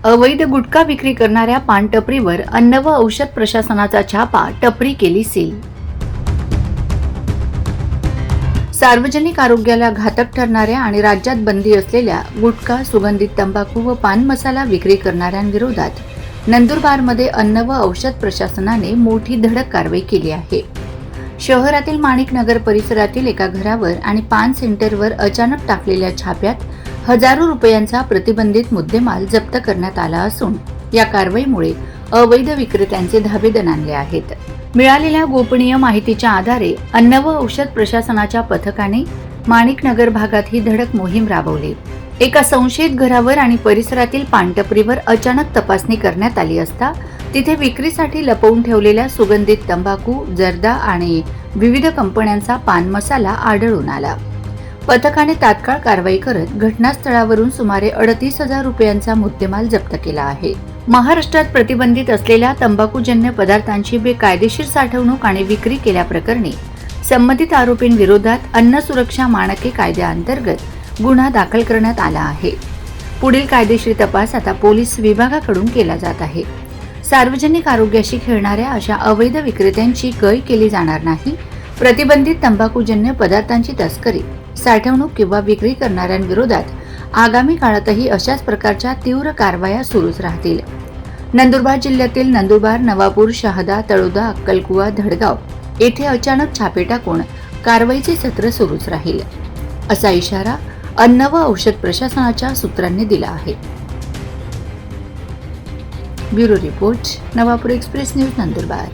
अवैध गुटखा विक्री करणाऱ्या पान टपरीवर अन्न व औषध प्रशासनाचा छापा, टपरी केली सील. सार्वजनिक आरोग्याला घातक ठरणाऱ्या आणि राज्यात बंदी असलेल्या गुटखा, सुगंधित तंबाखू व पान मसाला विक्री करणाऱ्यांविरोधात नंदुरबारमध्ये अन्न व औषध प्रशासनाने मोठी धडक कारवाई केली आहे. शहरातील माणिक नगर परिसरातील एका घरावर आणि पान सेंटरवर अचानक टाकलेल्या छाप्यात हजारो रुपयांचा प्रतिबंधित मुद्देमाल जप्त करण्यात आला असून या कारवाईमुळे अवैध विक्रेत्यांचे धाबे दणाणले आहेत. मिळालेल्या गोपनीय माहितीच्या आधारे अन्न व औषध प्रशासनाच्या पथकाने माणिक नगर भागात ही धडक मोहीम राबवली. एका संशयित घरावर आणि परिसरातील पानटपरीवर अचानक तपासणी करण्यात आली असता तिथे विक्रीसाठी लपवून ठेवलेल्या सुगंधित तंबाखू, जर्दा आणि विविध कंपन्यांचा पान मसाला आढळून आला. पथकाने तात्काळ कारवाई करत घटनास्थळावरून सुमारे 38,000 रुपयांचा मुद्देमाल जप्त केला आहे. महाराष्ट्रात प्रतिबंधित असलेल्या तंबाखूजन्य पदार्थांची बेकायदेशीर साठवणूक आणि विक्री केल्याप्रकरणी संबंधित आरोपींविरोधात अन्न सुरक्षा मानके कायद्याअंतर्गत गुन्हा दाखल करण्यात आला आहे. पुढील कायदेशीर तपास आता पोलीस विभागाकडून केला जात आहे. सार्वजनिक आरोग्याशी खेळणाऱ्या अशा अवैध विक्रेत्यांची गय केली जाणार नाही. प्रतिबंधित तंबाखूजन्य पदार्थांची तस्करी, साठवणूक किंवा विक्री करणाऱ्यांविरोधात आगामी काळातही अशाच प्रकारच्या तीव्र कारवाया सुरूच राहतील. नंदुरबार जिल्ह्यातील नंदुरबार, नवापूर, शहादा, तळोदा, अक्कलकुवा, धडगाव येथे अचानक छापे टाकून कारवाईचे सत्र सुरूच राहील, असा इशारा अन्न व औषध प्रशासनाच्या सूत्रांनी दिला आहे. Bureau report, Navapur express news, Nandurbar.